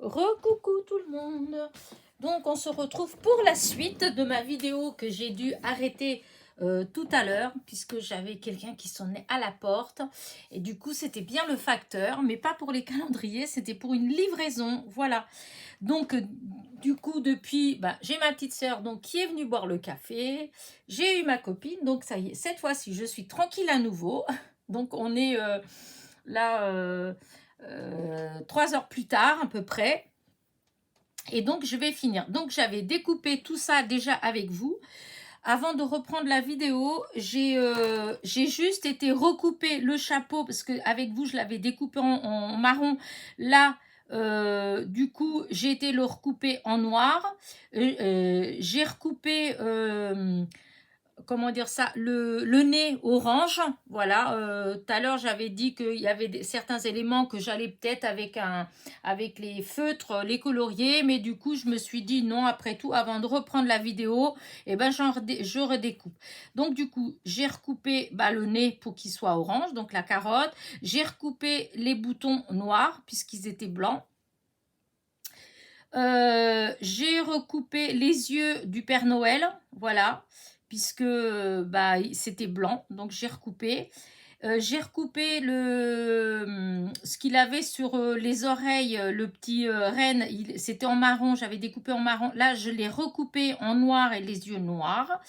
Recoucou tout le monde. Donc on se retrouve pour la suite de ma vidéo que j'ai dû arrêter tout à l'heure puisque j'avais quelqu'un qui sonnait à la porte et du coup c'était bien le facteur mais pas pour les calendriers, c'était pour une livraison. Voilà. Donc du coup depuis j'ai ma petite sœur donc qui est venue boire le café, j'ai eu ma copine, donc ça y est, cette fois-ci je suis tranquille à nouveau. Donc on est là 3 heures plus tard à peu près. Et donc, je vais finir. Donc, j'avais découpé tout ça déjà avec vous. Avant de reprendre la vidéo, j'ai juste été recouper le chapeau parce qu'avec vous, je l'avais découpé en marron. Là, du coup, j'ai été le recouper en noir. J'ai recoupé... comment dire ça, le nez orange. Voilà, tout à l'heure j'avais dit qu'il y avait certains éléments que j'allais peut-être avec les feutres les colorier, mais du coup je me suis dit non, après tout, avant de reprendre la vidéo, et je redécoupe. Donc du coup j'ai recoupé le nez pour qu'il soit orange, donc la carotte. J'ai recoupé les boutons noirs puisqu'ils étaient blancs. J'ai recoupé les yeux du Père Noël, voilà, puisque c'était blanc, donc j'ai recoupé. J'ai recoupé ce qu'il avait sur les oreilles, le petit renne, c'était en marron, j'avais découpé en marron. Là, je l'ai recoupé en noir et les yeux noirs.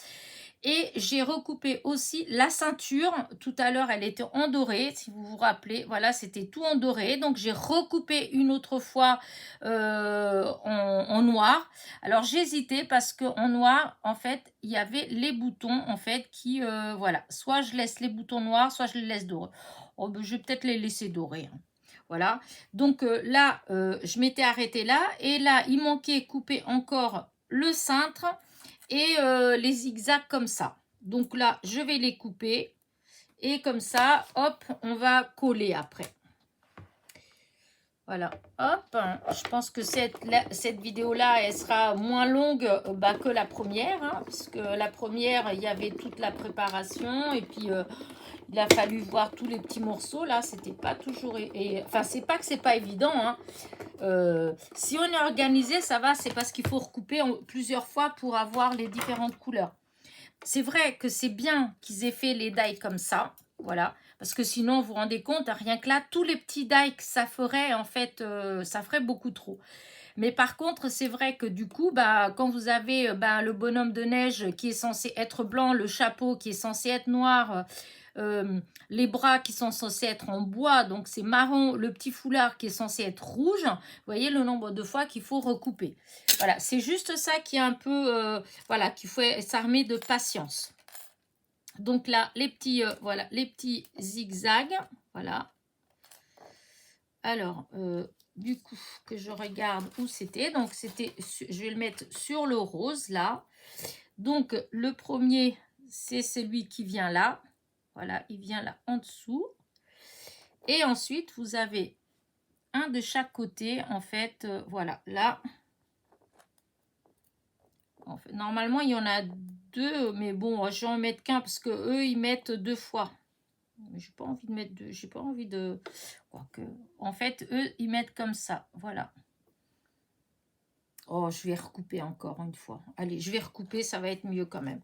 Et j'ai recoupé aussi la ceinture. Tout à l'heure, elle était en doré, si vous vous rappelez. Voilà, c'était tout en doré. Donc, j'ai recoupé une autre fois en noir. Alors, j'hésitais parce qu'en noir, en fait, il y avait les boutons, en fait, qui, voilà. Soit je laisse les boutons noirs, soit je les laisse dorés. Oh, je vais peut-être les laisser dorés. Hein. Voilà. Donc, là, je m'étais arrêtée là. Et là, il manquait couper encore le cintre et les zigzags comme ça. Donc là, je vais les couper et comme ça, hop, on va coller après. Voilà, hop, je pense que cette vidéo-là, elle sera moins longue que la première, hein, puisque la première, il y avait toute la préparation et puis il a fallu voir tous les petits morceaux. Là, c'était pas toujours... Enfin, c'est pas que c'est pas évident, hein. Si on est organisé, ça va, c'est parce qu'il faut recouper plusieurs fois pour avoir les différentes couleurs. C'est vrai que c'est bien qu'ils aient fait les die comme ça, voilà, parce que sinon, vous vous rendez compte, rien que là, tous les petits die que ça ferait, en fait, ça ferait beaucoup trop. Mais par contre, c'est vrai que du coup, quand vous avez le bonhomme de neige qui est censé être blanc, le chapeau qui est censé être noir, les bras qui sont censés être en bois, donc c'est marron, le petit foulard qui est censé être rouge, vous voyez le nombre de fois qu'il faut recouper. Voilà, c'est juste ça qui est un peu, voilà, qu'il faut s'armer de patience. Donc là, les petits, voilà, les petits zigzags, voilà. Alors, du coup, que je regarde où c'était. Donc, c'était, je vais le mettre sur le rose, là. Donc, le premier, c'est celui qui vient là. Voilà, il vient là en dessous. Et ensuite, vous avez un de chaque côté, en fait, voilà, là. En fait, normalement, il y en a deux, mais bon, je vais en mettre qu'un parce que eux, ils mettent 2 fois. J'ai pas envie de mettre deux, j'ai pas envie de... Quoique, en fait, eux, ils mettent comme ça, voilà. Oh, je vais recouper encore une fois. Allez, je vais recouper, ça va être mieux quand même.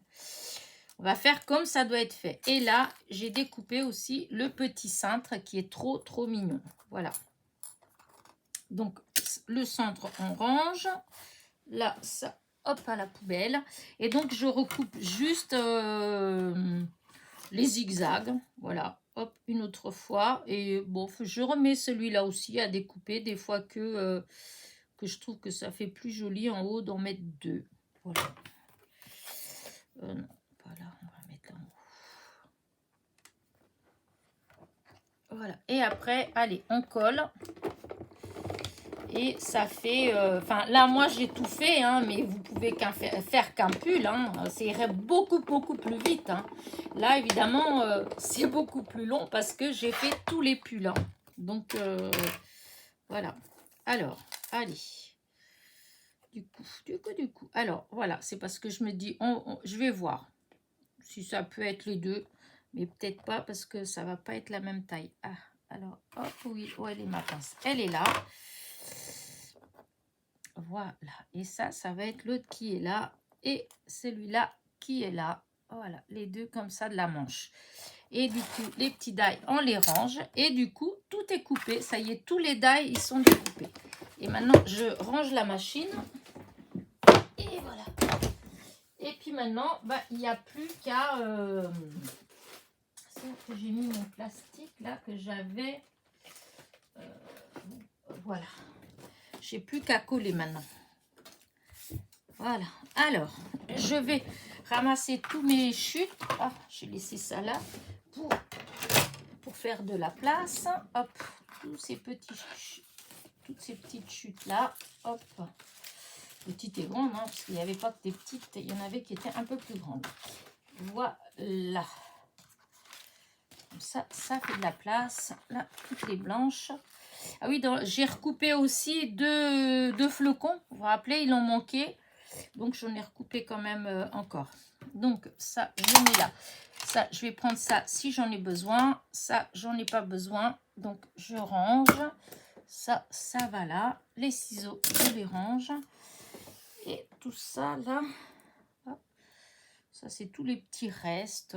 On va faire comme ça doit être fait. Et là, j'ai découpé aussi le petit cintre qui est trop, trop mignon. Voilà. Donc, le centre, on range. Là, ça, hop, à la poubelle. Et donc, je recoupe juste les zigzags. Voilà. Hop, une autre fois. Et bon, je remets celui-là aussi à découper. Des fois que je trouve que ça fait plus joli en haut d'en mettre 2. Voilà. Non, pas là, on va mettre là en haut. Voilà. Et après, allez, on colle. Et ça fait... Enfin, là, moi, j'ai tout fait, hein, mais vous pouvez faire qu'un pull. Hein, ça irait beaucoup, beaucoup plus vite. Hein. Là, évidemment, c'est beaucoup plus long parce que j'ai fait tous les pulls. Hein. Donc, voilà. Alors, allez. Du coup. Alors, voilà, c'est parce que je me dis, je vais voir si ça peut être les deux, mais peut-être pas parce que ça va pas être la même taille. Ah, alors, hop, oui, où elle est ma pince? Elle est là. Voilà. Et ça va être l'autre qui est là. Et celui-là qui est là. Voilà, les deux comme ça de la manche. Et du coup, les petits die, on les range. Et du coup, tout est coupé. Ça y est, tous les die, ils sont découpés. Et maintenant, je range la machine. Et voilà. Et puis maintenant, bah, il n'y a plus qu'à... que j'ai mis mon plastique là que j'avais. Voilà. J'ai plus qu'à coller maintenant. Voilà. Alors, je vais ramasser tous mes chutes. Ah, j'ai laissé ça là pour faire de la place. Hop, tous ces petits, toutes ces petites chutes là. Hop, petites et grandes, hein, parce qu'il n'y avait pas que des petites, il y en avait qui étaient un peu plus grandes. Voilà. Comme ça fait de la place. Là, toutes les blanches. Ah oui, j'ai recoupé aussi deux flocons. Vous vous rappelez, il en manquait. Donc, j'en ai recoupé quand même encore. Donc, ça, je mets là. Ça, je vais prendre ça si j'en ai besoin. Ça, j'en ai pas besoin. Donc, je range. Ça va là. Les ciseaux, je les range. Et tout ça, là. Hop. Ça, c'est tous les petits restes.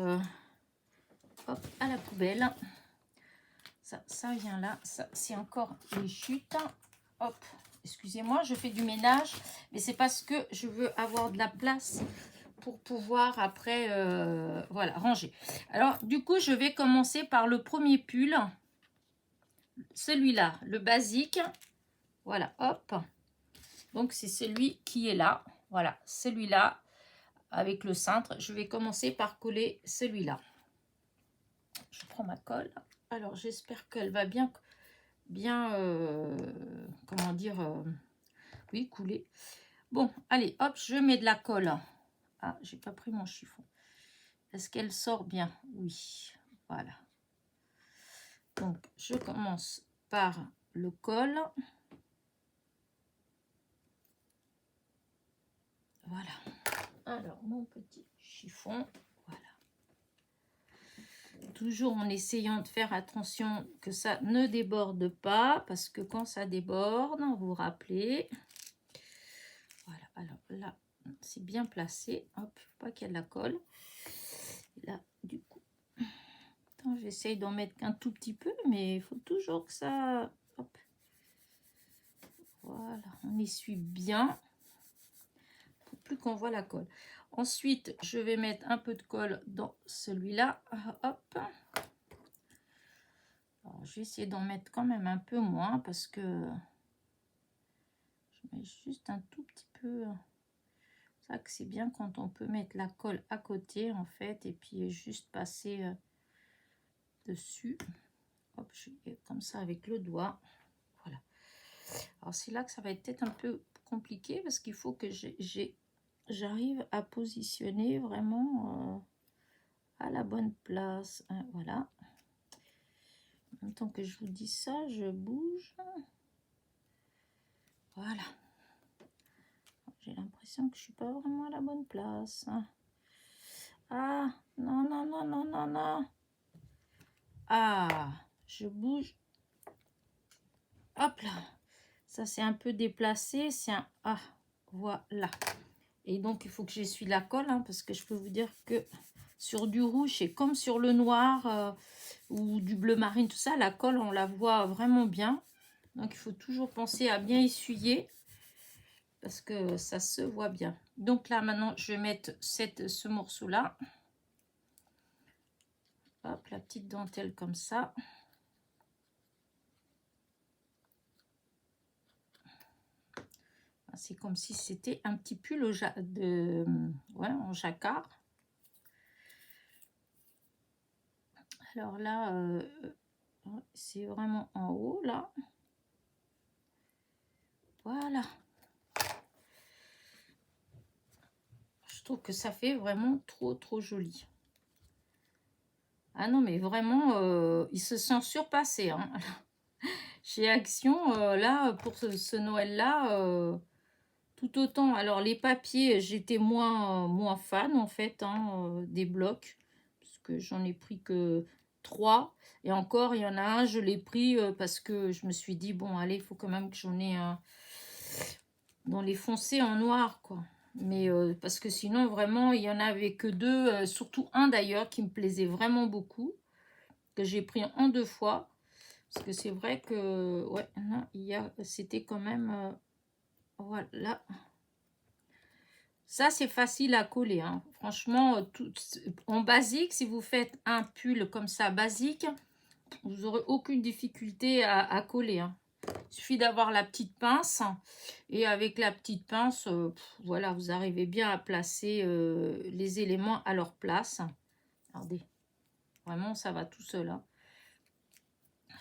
Hop, à la poubelle. Ça vient là. Ça, c'est encore les chutes. Hop. Excusez-moi, je fais du ménage, mais c'est parce que je veux avoir de la place pour pouvoir après, voilà, ranger. Alors, du coup, je vais commencer par le premier pull. Celui-là, le basique. Voilà, hop. Donc, c'est celui qui est là. Voilà, celui-là, avec le cintre. Je vais commencer par coller celui-là. Je prends ma colle. Alors, j'espère qu'elle va bien comment dire, oui, couler. Bon, allez, hop, je mets de la colle. Ah, j'ai pas pris mon chiffon. Est-ce qu'elle sort bien? Oui, voilà. Donc, je commence par le col. Voilà. Alors, mon petit chiffon, voilà. Toujours en essayant de faire attention que ça ne déborde pas, parce que quand ça déborde, vous vous rappelez. Voilà, alors là, c'est bien placé. Hop, faut pas qu'il y ait de la colle. Là, du coup, j'essaye d'en mettre qu'un tout petit peu, mais il faut toujours que ça... Hop. Voilà, on essuie bien pour plus qu'on voit la colle. Ensuite, je vais mettre un peu de colle dans celui-là. Hop. Alors, je vais essayer d'en mettre quand même un peu moins parce que je mets juste un tout petit peu. C'est ça que c'est bien quand on peut mettre la colle à côté en fait et puis juste passer dessus. Hop, je fais comme ça avec le doigt. Voilà. Alors c'est là que ça va être peut-être un peu compliqué parce qu'il faut que j'arrive à positionner vraiment à la bonne place. Hein, voilà. En même temps que je vous dis ça, je bouge. Voilà. J'ai l'impression que je suis pas vraiment à la bonne place. Hein. Ah, non, non, non, non, non, non. Ah, je bouge. Hop là. Ça, c'est un peu déplacé. C'est un... Ah, voilà. Et donc, il faut que j'essuie la colle, hein, parce que je peux vous dire que sur du rouge, et comme sur le noir ou du bleu marine, tout ça, la colle, on la voit vraiment bien. Donc, il faut toujours penser à bien essuyer parce que ça se voit bien. Donc là, maintenant, je vais mettre ce morceau-là. Hop, la petite dentelle comme ça. C'est comme si c'était un petit pull en jacquard. Alors là, c'est vraiment en haut, là. Voilà. Je trouve que ça fait vraiment trop joli. Ah non, mais vraiment, ils se sont surpassés. Hein. Chez Action, là, pour ce Noël-là, tout autant. Alors, les papiers, j'étais moins fan, en fait, hein, des blocs. Parce que j'en ai pris que 3. Et encore, il y en a un, je l'ai pris parce que je me suis dit, bon, allez, il faut quand même que j'en ai un. dans les foncés en noir, quoi. Mais parce que sinon, vraiment, il y en avait que deux, surtout un d'ailleurs, qui me plaisait vraiment beaucoup, que j'ai pris en 2 fois. Parce que c'est vrai que, ouais, non, c'était quand même, voilà. Ça, c'est facile à coller, hein. Franchement, en basique, si vous faites un pull comme ça, basique, vous n'aurez aucune difficulté à coller, hein. Il suffit d'avoir la petite pince. Et avec la petite pince, voilà, vous arrivez bien à placer les éléments à leur place. Regardez, vraiment, ça va tout seul, hein.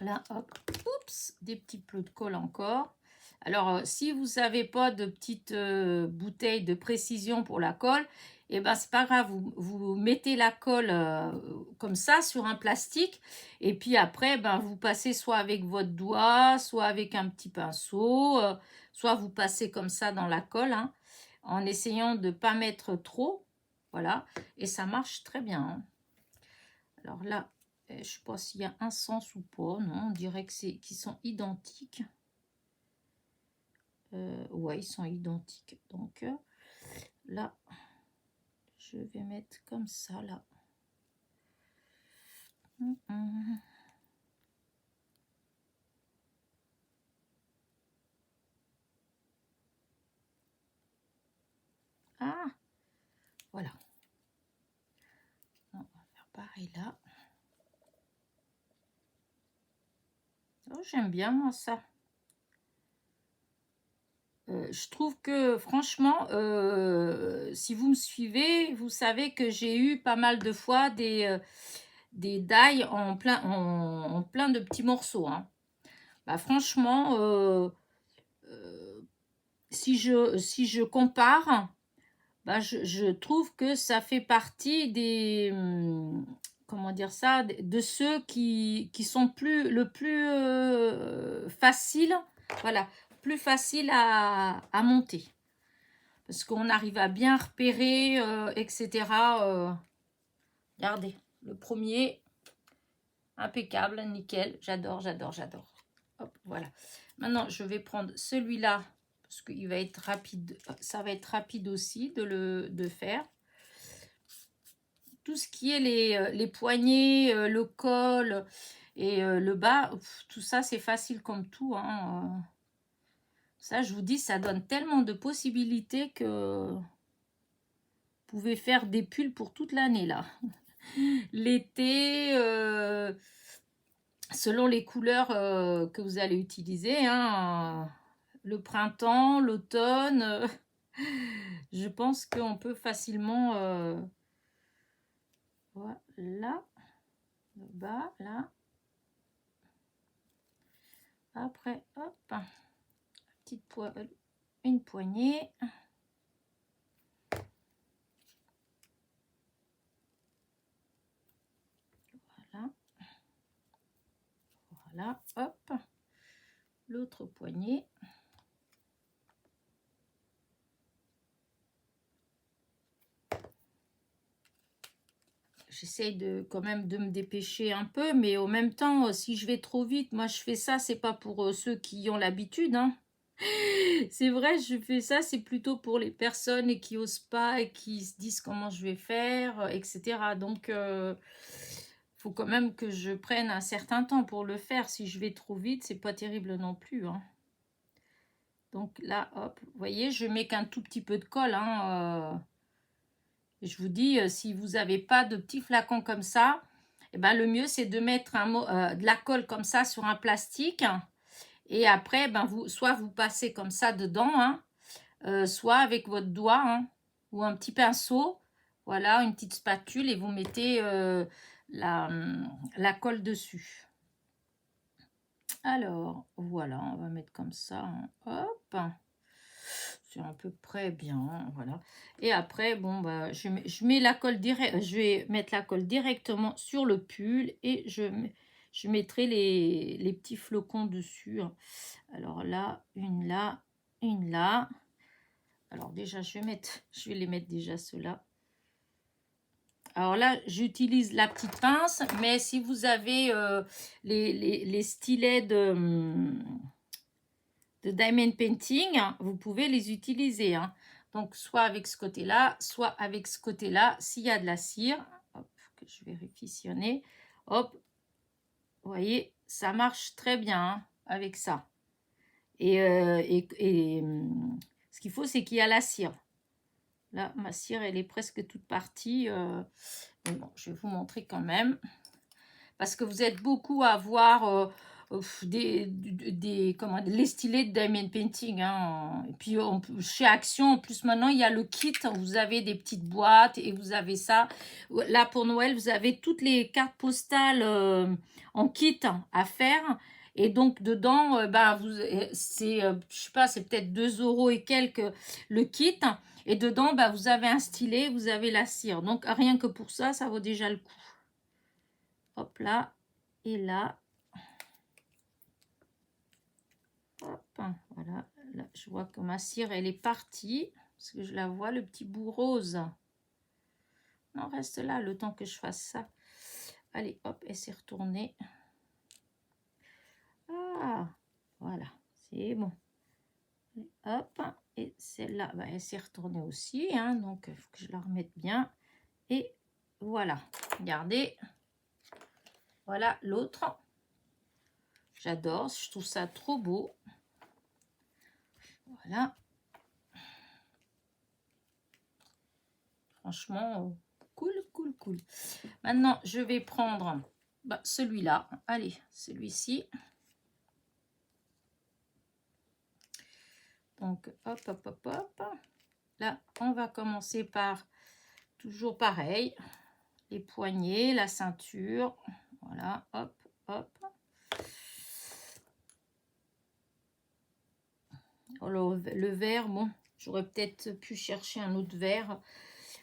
Là, hop, oups, des petits plots de colle encore. Alors, si vous n'avez pas de petite bouteille de précision pour la colle, et ben c'est pas grave, vous mettez la colle comme ça sur un plastique, et puis après, ben, vous passez soit avec votre doigt, soit avec un petit pinceau, soit vous passez comme ça dans la colle, hein, en essayant de ne pas mettre trop, voilà, et ça marche très bien, hein. Alors là, je ne sais pas s'il y a un sens ou pas. Non, on dirait qu'ils sont identiques. Ouais, ils sont identiques. Donc là, je vais mettre comme ça, là. Ah, voilà. On va faire pareil là. Oh, j'aime bien, moi, ça. Je trouve que franchement, si vous me suivez, vous savez que j'ai eu pas mal de fois des die en plein de petits morceaux, hein. Bah, franchement, si je compare, bah, je trouve que ça fait partie des, comment dire ça, de ceux qui sont le plus facile, voilà, plus facile à monter. Parce qu'on arrive à bien repérer, etc. Regardez, le premier, impeccable, nickel, j'adore, j'adore, j'adore. Hop, voilà. Maintenant, je vais prendre celui-là, parce qu'il va être rapide, ça va être rapide aussi de faire. Tout ce qui est les poignets, le col et le bas, tout ça, c'est facile comme tout, hein. Ça, je vous dis, ça donne tellement de possibilités que vous pouvez faire des pulls pour toute l'année, là. L'été, selon les couleurs que vous allez utiliser, hein, le printemps, l'automne, je pense qu'on peut facilement, voilà, le bas, là. Après, hop, une poignée. Voilà. Voilà, hop. L'autre poignée. J'essaye quand même de me dépêcher un peu, mais en même temps, si je vais trop vite, moi je fais ça, c'est pas pour ceux qui ont l'habitude, hein. C'est vrai, je fais ça, c'est plutôt pour les personnes qui osent pas et qui se disent comment je vais faire, etc. Donc, faut quand même que je prenne un certain temps pour le faire. Si je vais trop vite, c'est pas terrible non plus, hein. Donc là, hop, vous voyez, je mets qu'un tout petit peu de colle, hein. Je vous dis, si vous n'avez pas de petits flacons comme ça, eh ben, le mieux, c'est de mettre de la colle comme ça sur un plastique. Et après, ben, soit vous passez comme ça dedans, hein, soit avec votre doigt, hein, ou un petit pinceau. Voilà, une petite spatule et vous mettez la colle dessus. Alors, voilà, on va mettre comme ça, hein, hop. C'est à peu près bien, hein, voilà. Et après, bon, bah, je mets la colle je vais mettre la colle directement sur le pull et je mettrai les petits flocons dessus, hein. Alors là, une là, une là. Alors déjà, je vais les mettre déjà ceux-là. Alors là, j'utilise la petite pince, mais si vous avez les stylets de Diamond Painting, vous pouvez les utiliser. Hein. Donc, soit avec ce côté-là, soit avec ce côté-là, s'il y a de la cire. Hop, que je vais réficionner. Hop, vous voyez, ça marche très bien hein, avec ça. Et ce qu'il faut, c'est qu'il y a la cire. Là, ma cire, elle est presque toute partie. Mais bon, je vais vous montrer quand même. Parce que vous êtes beaucoup à voir les stylés de Diamond Painting. Hein. Et puis, chez Action, en plus, maintenant, il y a le kit. Vous avez des petites boîtes et vous avez ça. Là, pour Noël, vous avez toutes les cartes postales en kit à faire. Et donc, dedans, c'est, je sais pas, c'est peut-être 2 € et quelques le kit. Et dedans, vous avez un stylet, vous avez la cire. Donc, rien que pour ça, ça vaut déjà le coup. Hop là. Et là. Hop, voilà. Là, je vois que ma cire, elle est partie. Parce que je la vois, le petit bout rose. Non, reste là le temps que je fasse ça. Allez, hop, elle s'est retournée. Ah, voilà. C'est bon. Hop, et celle-là, elle s'est retournée aussi. Hein, donc, il faut que je la remette bien. Et voilà. Regardez. Voilà l'autre. J'adore. Je trouve ça trop beau. Voilà. Franchement, cool, cool, cool. Maintenant, je vais prendre celui-là. Allez, celui-ci. Donc, hop, hop, hop, hop. Là, on va commencer par, toujours pareil, les poignets, la ceinture. Voilà, hop, hop. Alors, le vert, bon, j'aurais peut-être pu chercher un autre vert.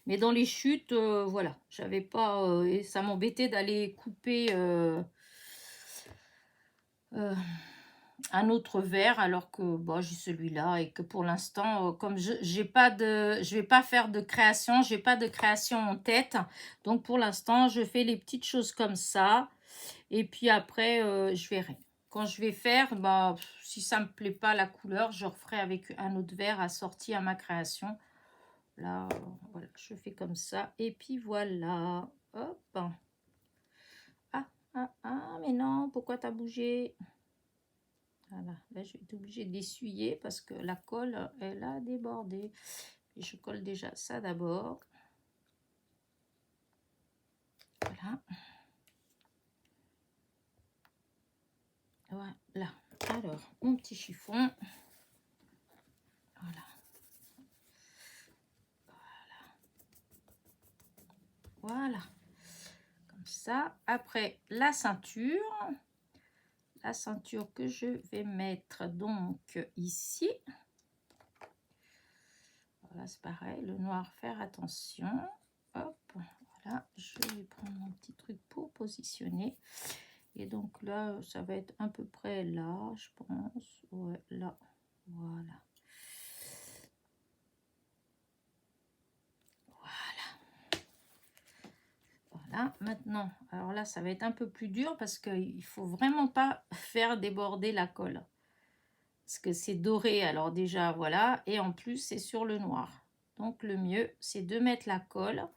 Mais dans les chutes, voilà, j'avais pas... et ça m'embêtait d'aller couper un autre vert alors que j'ai celui-là et que pour l'instant, comme je vais pas faire de création, j'ai pas de création en tête. Donc pour l'instant, je fais les petites choses comme ça. Et puis après, je verrai. Quand je vais faire, si ça me plaît pas la couleur, je referai avec un autre vert assorti à ma création. Là, voilà, je fais comme ça. Et puis voilà. Hop. Mais non, pourquoi t'as bougé? Voilà, là, je vais être obligée d'essuyer parce que la colle, elle a débordé. Et je colle déjà ça d'abord. Voilà. Voilà. Alors, mon petit chiffon. Voilà. Voilà, comme ça. Après, la ceinture que je vais mettre donc ici. Voilà, c'est pareil, le noir, faire attention. Hop, voilà, je vais prendre mon petit truc pour positionner. Et donc là, ça va être à peu près là, je pense. Ouais, là, voilà. Voilà, maintenant, alors là, ça va être un peu plus dur parce qu'il ne faut vraiment pas faire déborder la colle. Parce que c'est doré, alors déjà, voilà. Et en plus, c'est sur le noir. Donc, le mieux, c'est de mettre la colle.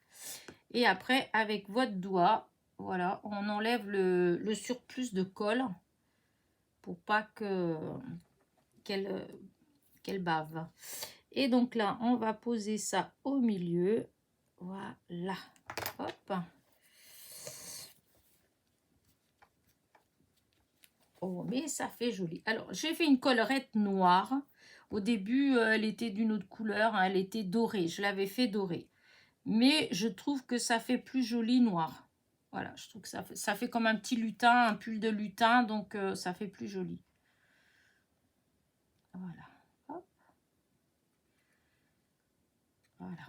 Et après, avec votre doigt, voilà, on enlève le surplus de colle pour pas qu'elle bave. Et donc là, on va poser ça au milieu. Voilà. Hop. Oh, mais ça fait joli. Alors, j'ai fait une collerette noire. Au début, elle était d'une autre couleur. Hein, elle était dorée. Je l'avais fait dorée. Mais je trouve que ça fait plus joli noir. Voilà, je trouve que ça fait comme un petit lutin, un pull de lutin. Donc, ça fait plus joli. Voilà. Hop. Voilà.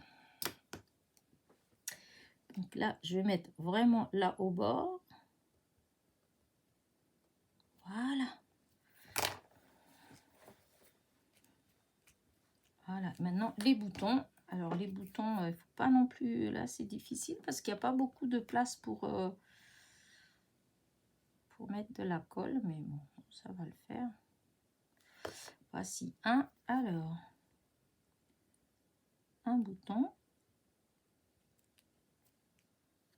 Donc là, je vais mettre vraiment là au bord. Voilà. Voilà, maintenant les boutons. Alors les boutons, il ne faut pas non plus, là c'est difficile parce qu'il n'y a pas beaucoup de place pour mettre de la colle, mais bon, ça va le faire. Voici un. Alors, un bouton.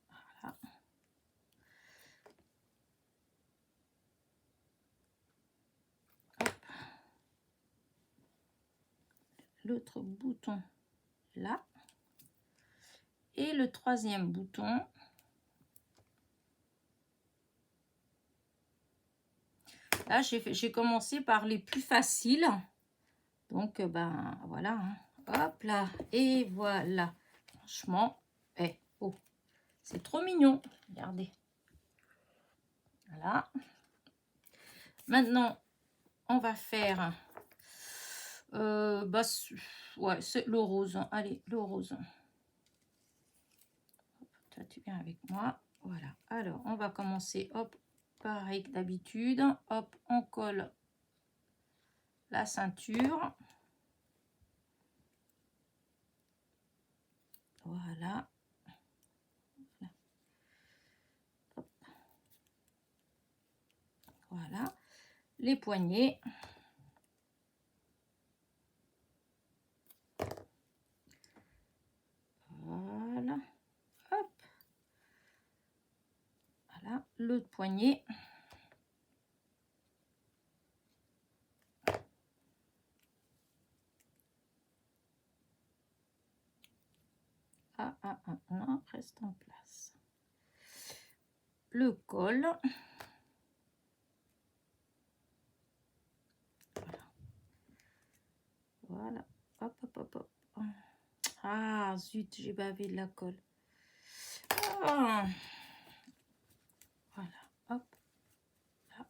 Voilà. L'autre bouton là. Et le troisième bouton. Là, j'ai commencé par les plus faciles. Donc, ben, voilà. Hein. Hop là. Et voilà. Franchement, oh, c'est trop mignon. Regardez. Voilà. Maintenant, on va faire... ouais, c'est le rose. Allez, le rose. Hop, toi, tu viens avec moi. Voilà. Alors, on va commencer. Hop, pareil que d'habitude. Hop, on colle la ceinture. Voilà. Hop. Voilà. Les poignets. Voilà. Hop. Voilà. L'autre poignet. Non, reste en place. Le col. Voilà. Hop, hop, hop, hop. Ah, zut, j'ai bavé de la colle. Ah. Voilà. Hop. Là.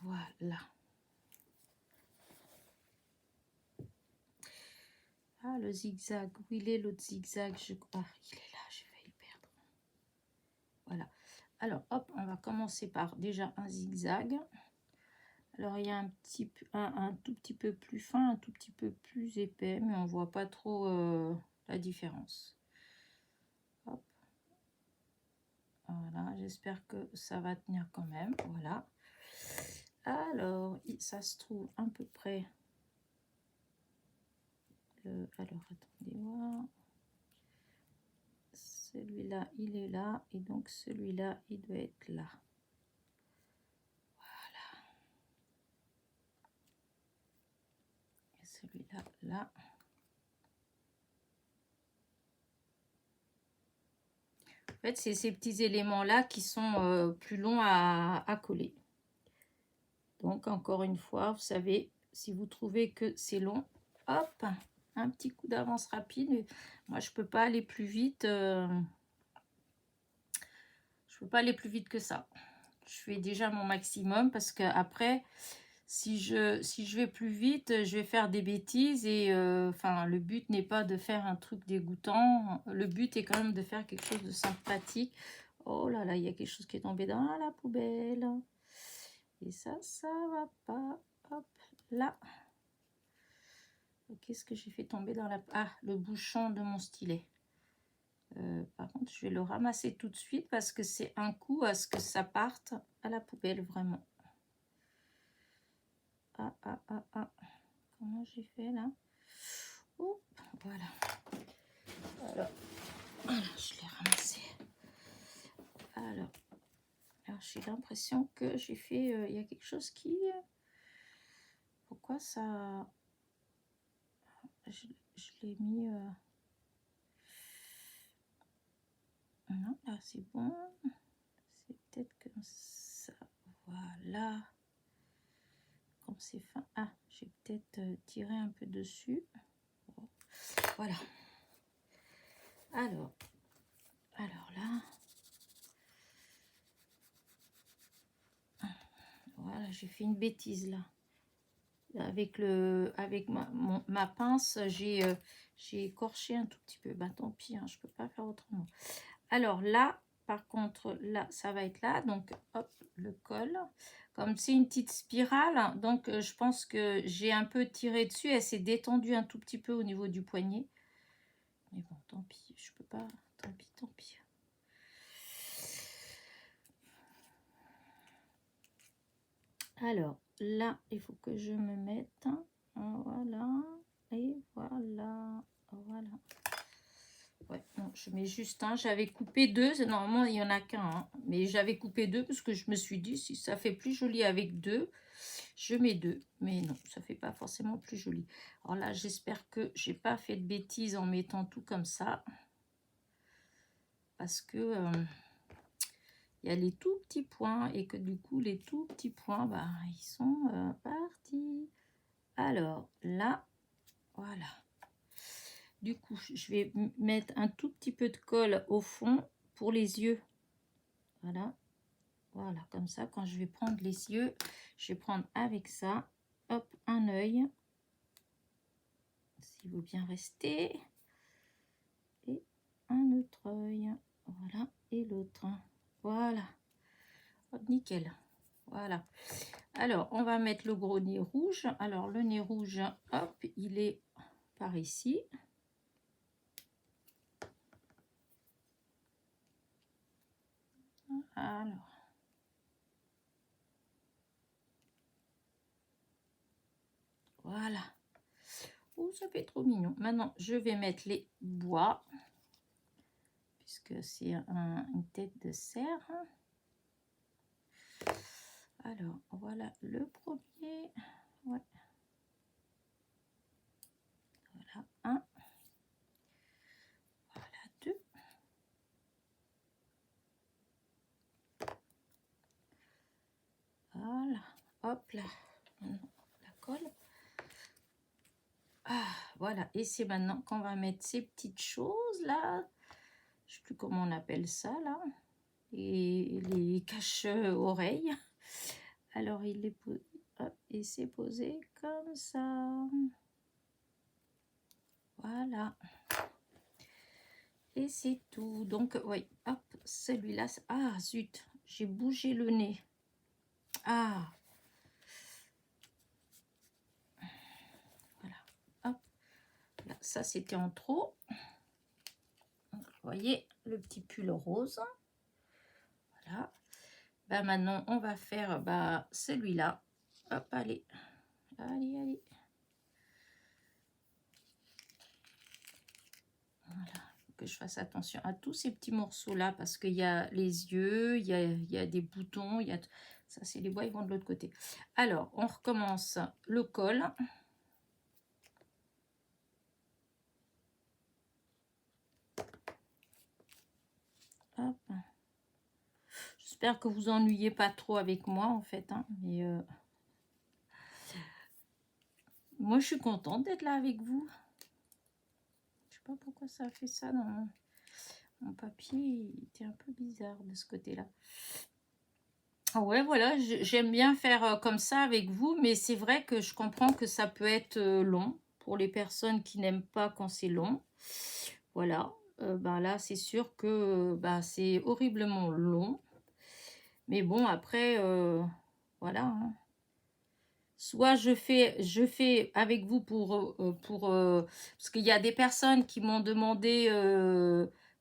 Voilà. Ah, le zigzag. Où il est l'autre zigzag? Ah, il est là, j'ai failli le perdre. Voilà. Alors, hop, on va commencer par déjà un zigzag. Alors, il y a un tout petit peu plus fin, un tout petit peu plus épais, mais on voit pas trop la différence. Hop. Voilà, j'espère que ça va tenir quand même. Voilà. Alors, ça se trouve à peu près... alors, attendez voir. Celui-là, il est là. Et donc, celui-là, il doit être là. Voilà. Et celui-là, là. En fait, c'est ces petits éléments-là qui sont plus longs à coller. Donc, encore une fois, vous savez, si vous trouvez que c'est long, hop, un petit coup d'avance rapide. Moi, je peux pas aller plus vite. Je peux pas aller plus vite que ça. Je fais déjà mon maximum parce que après, si je vais plus vite, je vais faire des bêtises et enfin, le but n'est pas de faire un truc dégoûtant. Le but est quand même de faire quelque chose de sympathique. Oh là là, il y a quelque chose qui est tombé dans la poubelle. Et ça va pas. Hop, là. Qu'est-ce que j'ai fait tomber dans la... Ah, le bouchon de mon stylet. Par contre, je vais le ramasser tout de suite parce que c'est un coup à ce que ça parte à la poubelle, vraiment. Comment j'ai fait là? Oup, voilà. Alors, je l'ai ramassé. Alors j'ai l'impression que j'ai fait... il y a quelque chose qui... pourquoi ça... Je l'ai mis... Non, là, c'est bon. C'est peut-être comme ça. Voilà. Comme c'est fin. Ah, j'ai peut-être tiré un peu dessus. Bon. Voilà. Alors là. Voilà, j'ai fait une bêtise là. Avec ma pince, j'ai écorché un tout petit peu. Bah tant pis, hein, je peux pas faire autrement. Alors là, par contre, là, ça va être là. Donc, hop, le col. Comme c'est une petite spirale, donc je pense que j'ai un peu tiré dessus. Elle s'est détendue un tout petit peu au niveau du poignet. Mais bon, tant pis, je peux pas. Tant pis, tant pis. Alors, là, il faut que je me mette. Voilà. Et voilà. Voilà. Ouais, non, je mets juste un. J'avais coupé deux. Normalement, il n'y en a qu'un. Hein, mais j'avais coupé deux parce que je me suis dit, si ça fait plus joli avec deux, je mets deux. Mais non, ça fait pas forcément plus joli. Alors là, j'espère que j'ai pas fait de bêtises en mettant tout comme ça. Parce que il y a les tout petits points. Et que du coup, les tout petits points, bah, ils sont partis. Alors, là, voilà. Du coup, je vais mettre un tout petit peu de colle au fond pour les yeux. Voilà. Voilà, comme ça, quand je vais prendre les yeux, je vais prendre avec ça, hop, un œil. S'il veut bien rester. Et un autre œil. Voilà. Et l'autre. Voilà. Hop, nickel. Voilà. Alors, on va mettre le gros nez rouge. Alors, le nez rouge, hop, il est par ici. Alors. Voilà. Oh, ça fait trop mignon. Maintenant, je vais mettre les bois. Puisque c'est une tête de cerf. Alors, voilà le premier. Ouais. Voilà, un. Voilà, deux. Voilà. Hop là. Maintenant, la colle. Ah, voilà. Et c'est maintenant qu'on va mettre ces petites choses là. Je ne sais plus comment on appelle ça là. Et les cache-oreilles. Alors, il est posé. Hop, et c'est posé comme ça. Voilà. Et c'est tout. Donc, oui, hop, celui-là. Ah, zut, j'ai bougé le nez. Ah. Voilà. Hop. Là, ça, c'était en trop. Donc, vous voyez, le petit pull rose. Voilà. Bah, maintenant, on va faire bah, celui-là. Hop, allez. Allez, allez. Voilà. Que je fasse attention à tous ces petits morceaux là parce qu'il y a les yeux, il y a des boutons, il y a ça c'est les bois, ils vont de l'autre côté. Alors on recommence le col. J'espère que vous ennuyez pas trop avec moi en fait, hein, mais moi je suis contente d'être là avec vous. Je sais pas pourquoi ça a fait ça dans mon papier, il était un peu bizarre de ce côté-là. Ouais, voilà, j'aime bien faire comme ça avec vous, mais c'est vrai que je comprends que ça peut être long pour les personnes qui n'aiment pas quand c'est long. Voilà, bah là, c'est sûr que bah, c'est horriblement long. Mais bon, après, voilà. Hein. Soit je fais avec vous pour parce qu'il y a des personnes qui m'ont demandé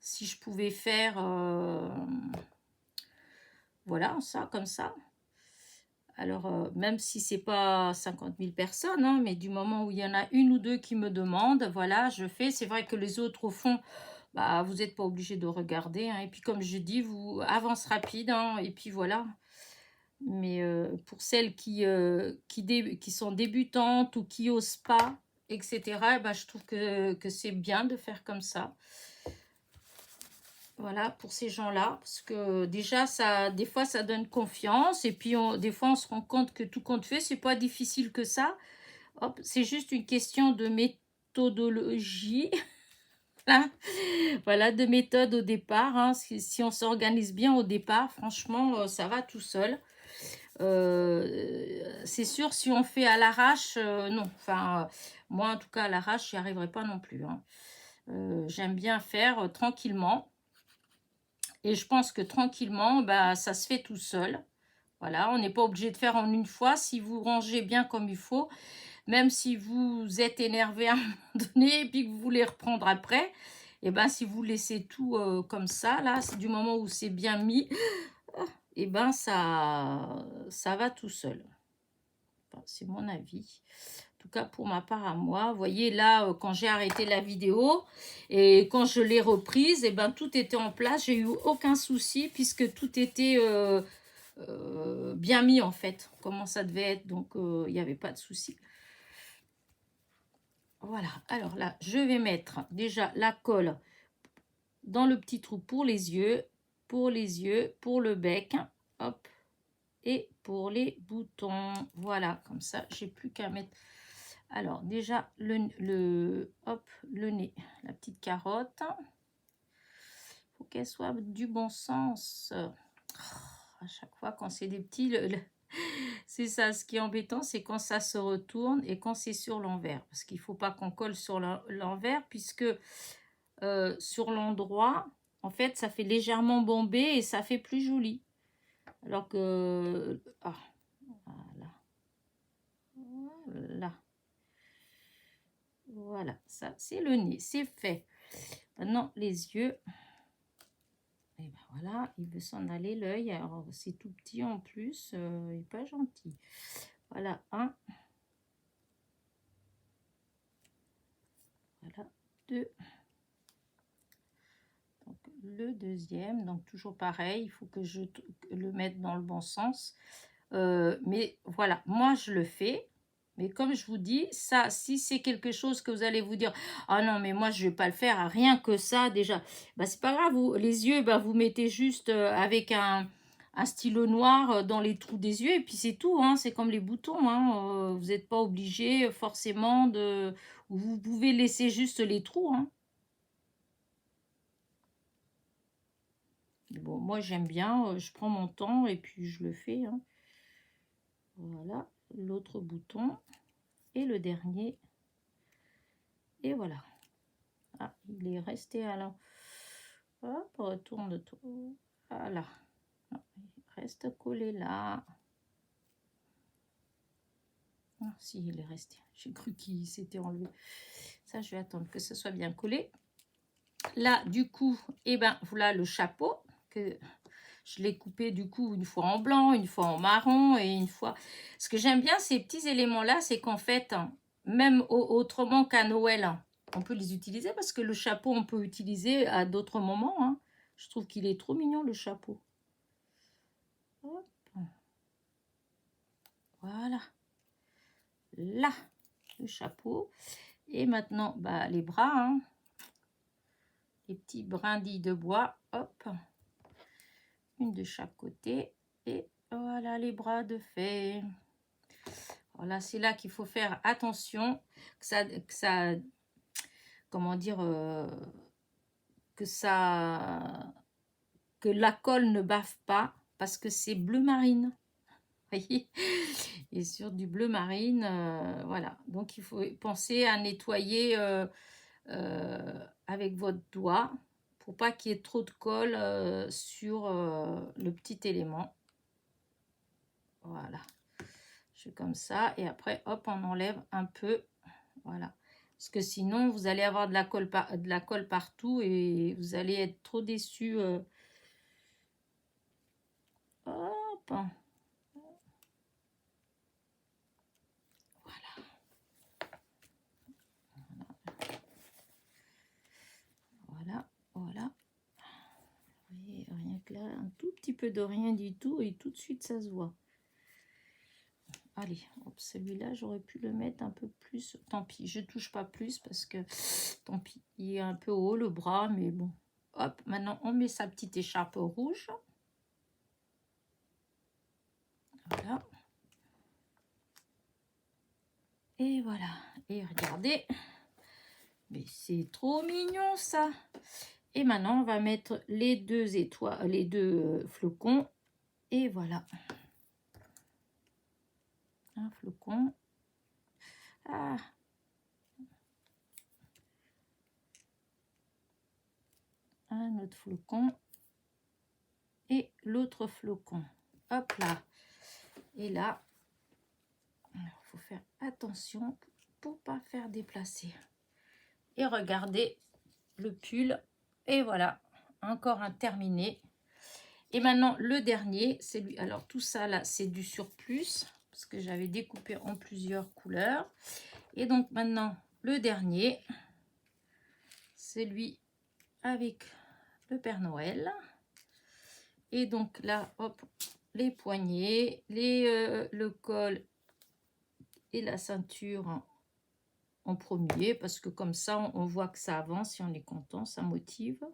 si je pouvais faire... voilà, ça, comme ça. Alors, même si c'est pas 50 000 personnes, hein, mais du moment où il y en a une ou deux qui me demandent, voilà, je fais. C'est vrai que les autres, au fond, bah, vous n'êtes pas obligé de regarder. Hein, et puis, comme je dis, vous avance rapide. Hein, et puis, voilà. Mais pour celles qui sont débutantes ou qui n'osent pas, etc., bah, je trouve que c'est bien de faire comme ça. Voilà, pour ces gens-là, parce que déjà, ça, des fois, ça donne confiance. Et puis, des fois, on se rend compte que tout compte fait, c'est pas difficile que ça. Hop, c'est juste une question de méthodologie. Voilà, de méthode au départ. Hein. Si on s'organise bien au départ, franchement, ça va tout seul. C'est sûr, si on fait à l'arrache, non. Enfin, moi, en tout cas, à l'arrache, j'y arriverai pas non plus. Hein. J'aime bien faire tranquillement. Et je pense que tranquillement, bah, ça se fait tout seul. Voilà, on n'est pas obligé de faire en une fois. Si vous rangez bien comme il faut, même si vous êtes énervé à un moment donné et puis que vous voulez reprendre après, et ben si vous laissez tout comme ça, là, c'est du moment où c'est bien mis, et ben ça va tout seul. pas, c'est mon avis. En tout cas, pour ma part à moi, vous voyez là, quand j'ai arrêté la vidéo et quand je l'ai reprise, et ben, tout était en place. J'ai eu aucun souci puisque tout était bien mis en fait, comment ça devait être. Donc, il n'y avait pas de souci. Voilà. Alors là, je vais mettre déjà la colle dans le petit trou pour les yeux, pour le bec. Hop. Et pour les boutons, voilà, comme ça, j'ai plus qu'à mettre. Alors, déjà, hop, le nez, la petite carotte. Il faut qu'elle soit du bon sens. À chaque fois, quand c'est des petits, c'est ça, ce qui est embêtant, c'est quand ça se retourne et quand c'est sur l'envers. Parce qu'il ne faut pas qu'on colle sur l'envers, puisque sur l'endroit, en fait, ça fait légèrement bombé et ça fait plus joli. Alors que... Ah, voilà. Voilà, ça c'est le nez, c'est fait. Maintenant les yeux. Et ben voilà, il veut s'en aller l'œil. Alors c'est tout petit en plus, il n'est pas gentil. Voilà, un. Voilà, deux. Donc le deuxième, donc toujours pareil, il faut que je le mette dans le bon sens. Mais voilà, moi je le fais. Mais comme je vous dis, ça, si c'est quelque chose que vous allez vous dire, ah non, mais moi je vais pas le faire, rien que ça déjà, bah c'est pas grave, les yeux, bah, vous mettez juste avec un stylo noir dans les trous des yeux et puis c'est tout, hein, c'est comme les boutons, hein, vous n'êtes pas obligé forcément de, vous pouvez laisser juste les trous, hein. Bon, moi j'aime bien, je prends mon temps et puis je le fais, hein. Voilà, l'autre bouton. Et le dernier. Et voilà. Ah, il est resté alors. Hop, retourne tout. Voilà. Non, il reste collé là. Ah, si, il est resté. J'ai cru qu'il s'était enlevé. Ça, je vais attendre que ce soit bien collé. Là, du coup, et ben voilà le chapeau que je l'ai coupé du coup une fois en blanc, une fois en marron et une fois. Ce que j'aime bien ces petits éléments là, c'est qu'en fait, même autrement qu'à Noël, on peut les utiliser parce que le chapeau, on peut utiliser à d'autres moments, hein. Je trouve qu'il est trop mignon le chapeau. Hop. Voilà. Là, le chapeau. Et maintenant, bah, les bras, hein. Les petits brindilles de bois. Hop. Une de chaque côté. Et voilà les bras de fée. Voilà, c'est là qu'il faut faire attention. Que ça comment dire, que la colle ne bave pas parce que c'est bleu marine. Voyez, et sur du bleu marine, voilà. Donc il faut penser à nettoyer avec votre doigt pour pas qu'il y ait trop de colle sur le petit élément. Voilà, je fais comme ça et après hop, on enlève un peu, voilà. Parce que sinon, vous allez avoir de la colle partout et vous allez être trop déçus. Hop. Voilà. Voilà. Voilà. Vous voyez, rien que là, un tout petit peu de rien du tout et tout de suite, ça se voit. Allez, celui-là, j'aurais pu le mettre un peu plus. Tant pis, je touche pas plus parce que, tant pis, il est un peu haut le bras, mais bon. Hop, maintenant, on met sa petite écharpe rouge. Voilà. Et voilà. Et regardez. Mais c'est trop mignon, ça. Et maintenant, on va mettre les deux étoiles, les deux flocons. Et voilà. Un flocon. Ah. Un autre flocon. Et l'autre flocon. Hop là. Et là, il faut faire attention pour pas faire déplacer. Et regardez le pull. Et voilà, encore un terminé. Et maintenant, le dernier, c'est lui. Alors, tout ça, là, c'est du surplus. parce que j'avais découpé en plusieurs couleurs. Et donc maintenant, le dernier, celui avec le Père Noël. Et donc là, hop, les poignets, le col et la ceinture en premier, parce que comme ça, on voit que ça avance et on est content, ça motive.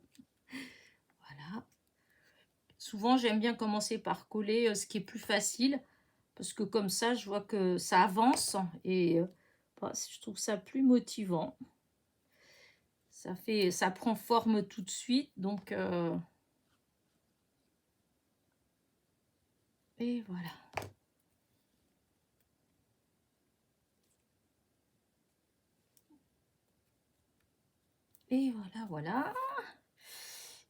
Voilà. Souvent, j'aime bien commencer par coller ce qui est plus facile, parce que comme ça, je vois que ça avance et je trouve ça plus motivant. Ça prend forme tout de suite, donc et voilà. Et voilà, voilà.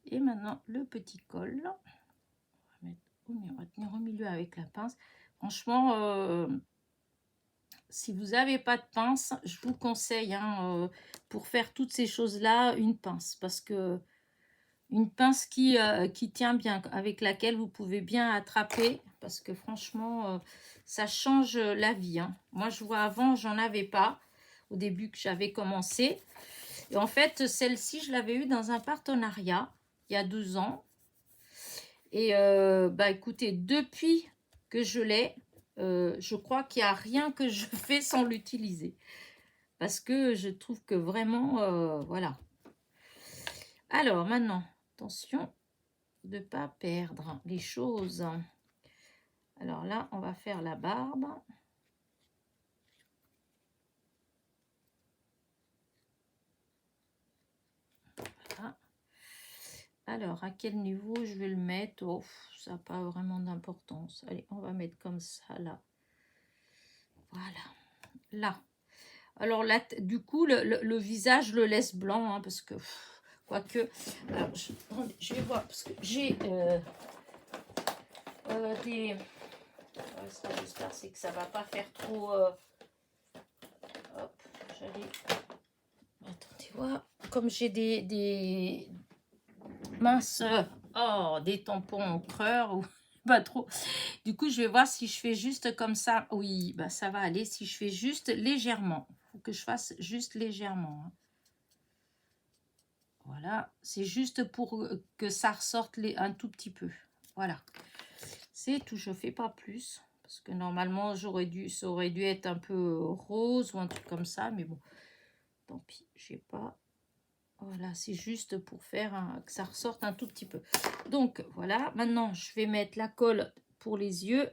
Et maintenant, le petit col. On va mettre tenir au milieu avec la pince. Franchement, si vous n'avez pas de pince, je vous conseille, pour faire toutes ces choses-là, une pince. Parce que une pince qui tient bien, avec laquelle vous pouvez bien attraper. Parce que franchement, ça change la vie. Moi, je vois avant, j'en avais pas au début que j'avais commencé. Et en fait, celle-ci, je l'avais eue dans un partenariat il y a 2 ans. Et écoutez, depuis que je l'ai, je crois qu'il n'y a rien que je fais sans l'utiliser. Parce que je trouve que vraiment, voilà. Alors maintenant, attention de ne pas perdre les choses. Alors là, on va faire la barbe. Voilà. Alors, à quel niveau je vais le mettre? Oh, ça n'a pas vraiment d'importance. Allez, on va mettre comme ça, là. Voilà. Là. Alors là, du coup, le visage, je le laisse blanc, parce que, quoique... Alors, je vais voir, parce que j'ai des... Ce que j'espère, c'est que ça va pas faire trop... Hop, j'allais... Attendez, voir. Comme j'ai des minces... des tampons creurs ou pas trop. Du coup, je vais voir si je fais juste comme ça. Oui, bah ça va aller. Si je fais juste légèrement. Il faut que je fasse juste légèrement. Voilà. C'est juste pour que ça ressorte un tout petit peu. Voilà. C'est tout. Je ne fais pas plus. Parce que normalement, ça aurait dû être un peu rose ou un truc comme ça. Mais bon, tant pis. Je n'ai pas... Voilà, c'est juste pour faire que ça ressorte un tout petit peu. Donc, voilà. Maintenant, je vais mettre la colle pour les yeux.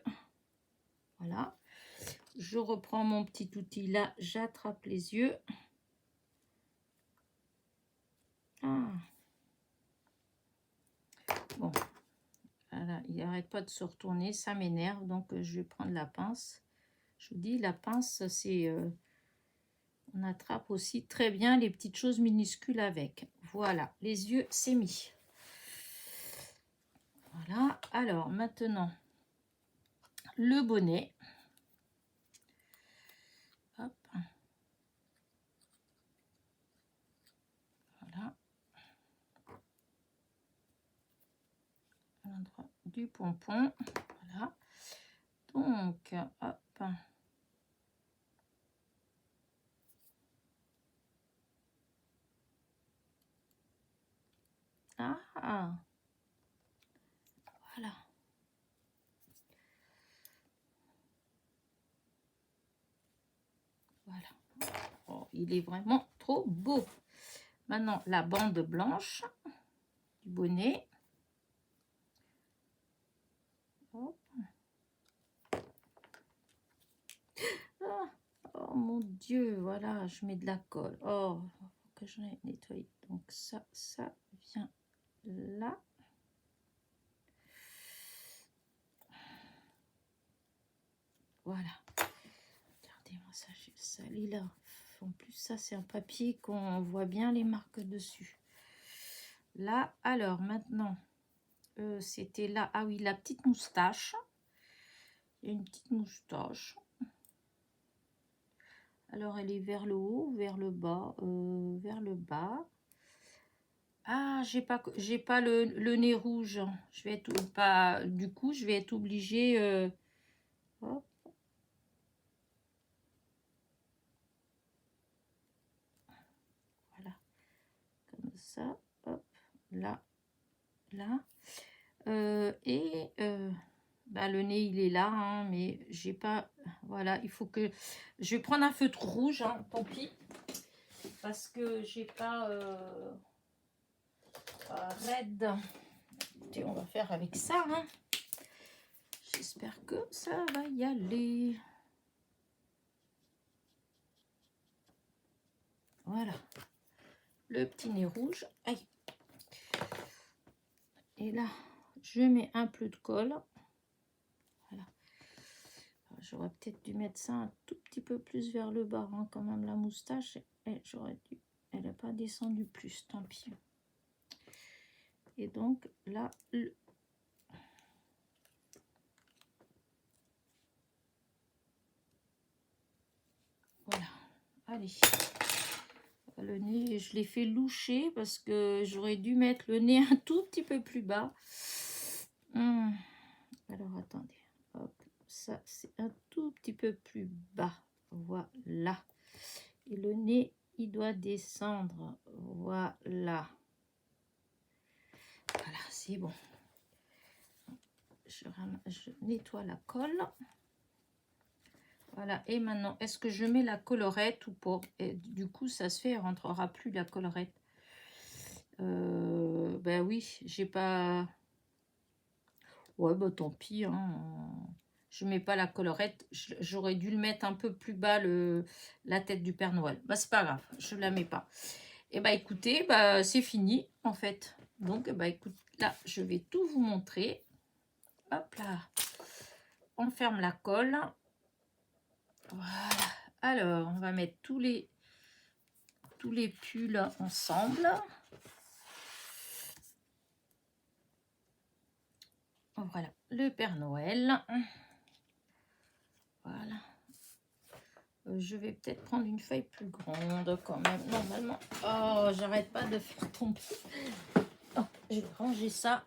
Voilà. Je reprends mon petit outil là. J'attrape les yeux. Ah. Bon. Voilà, il n'arrête pas de se retourner. Ça m'énerve. Donc, je vais prendre la pince. Je vous dis, la pince, c'est... on attrape aussi très bien les petites choses minuscules avec. Voilà, les yeux, c'est mis. Voilà, alors maintenant, le bonnet. Hop. Voilà. À l'endroit du pompon. Voilà. Donc, hop. Ah, voilà. Voilà. Oh, il est vraiment trop beau. Maintenant, la bande blanche du bonnet. Hop. Ah, oh mon Dieu, voilà, je mets de la colle. Oh, faut que je nettoie. Donc ça vient là. Voilà. Regardez-moi ça, j'ai sali là. En plus, ça, c'est un papier qu'on voit bien les marques dessus. Là, alors, maintenant, c'était là. Ah oui, la petite moustache. Il y a une petite moustache. Alors, elle est vers le haut, vers le bas, vers le bas. Ah, j'ai pas le nez rouge. Je vais être pas. Du coup, je vais être obligée. Hop. ça, hop, là, là. Bah, le nez, il est là, hein, mais j'ai pas... Voilà, il faut que... Je vais prendre un feutre rouge, hein, tant pis. Parce que j'ai pas... raide. Écoutez, on va faire avec ça, hein. J'espère que ça va y aller. Voilà. Le petit nez rouge. Aïe. Et là, je mets un peu de colle. Voilà. J'aurais peut-être dû mettre ça un tout petit peu plus vers le bas, hein, quand même, la moustache. J'aurais dû... Elle n'a pas descendu plus, tant pis. Et donc, là, voilà. Allez. Le nez, je l'ai fait loucher parce que j'aurais dû mettre le nez un tout petit peu plus bas. Alors, attendez. Hop, ça, c'est un tout petit peu plus bas. Voilà. Et le nez, il doit descendre. Voilà. Voilà, c'est bon. Je nettoie la colle. Voilà, et maintenant, est-ce que je mets la collerette ou pas? Et du coup, ça se fait, elle rentrera plus la collerette. Ben oui, j'ai pas... Ouais, bah tant pis, hein. Je mets pas la collerette. J'aurais dû le mettre un peu plus bas, la tête du Père Noël. Bah c'est pas grave, je la mets pas. Et bah écoutez, bah c'est fini, en fait. Donc, bah écoute, là, je vais tout vous montrer. Hop là. On ferme la colle. Voilà. Alors, on va mettre tous les pulls ensemble. Voilà, le Père Noël. Voilà. Je vais peut-être prendre une feuille plus grande quand même, normalement. Oh, j'arrête pas de faire tomber. Oh, je vais ranger ça.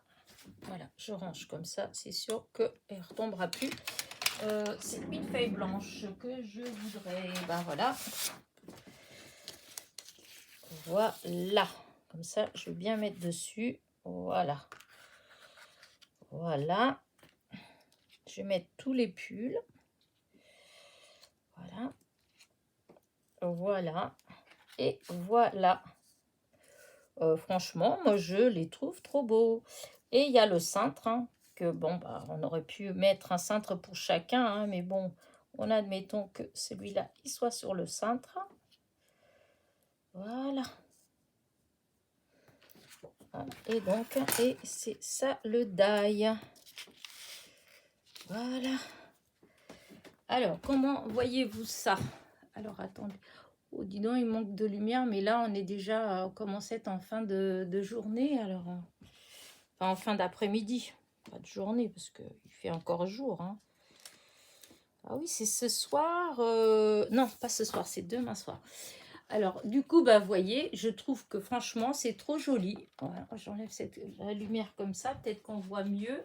Voilà, je range comme ça. C'est sûr qu'elle ne retombera plus. C'est une feuille blanche que je voudrais. Ben voilà. Voilà. Comme ça, je vais bien mettre dessus. Voilà. Voilà. Je vais mettre tous les pulls. Voilà. Voilà. Et voilà. Franchement, moi, je les trouve trop beaux. Et il y a le cintre, hein, que bon, bah, on aurait pu mettre un cintre pour chacun, hein, mais bon, on admettons que celui-là, il soit sur le cintre. Voilà. Et donc, et c'est ça le die. Voilà. Alors, comment voyez-vous ça? Alors, attendez. Oh, dis donc, il manque de lumière, mais là, on est déjà, on commence à être en fin de journée, alors, enfin, en fin d'après-midi, pas de journée, parce qu'il fait encore jour, hein. Ah oui, c'est ce soir, non, pas ce soir, c'est demain soir. Alors, du coup, bah, vous voyez, je trouve que franchement, c'est trop joli. Voilà, j'enlève la lumière comme ça, peut-être qu'on voit mieux.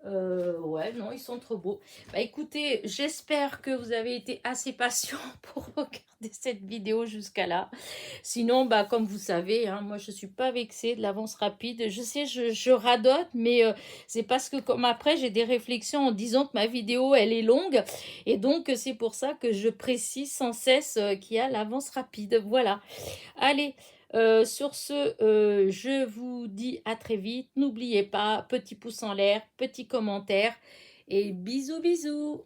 Ouais, non, ils sont trop beaux. Bah écoutez, j'espère que vous avez été assez patient pour regarder cette vidéo jusqu'à là. Sinon, bah comme vous savez, hein, moi je suis pas vexée de l'avance rapide. Je sais, je radote, mais c'est parce que comme après j'ai des réflexions en disant que ma vidéo elle est longue, et donc c'est pour ça que je précise sans cesse qu'il y a l'avance rapide. Voilà. Allez. Sur ce, je vous dis à très vite. N'oubliez pas, petit pouce en l'air, petit commentaire et bisous bisous.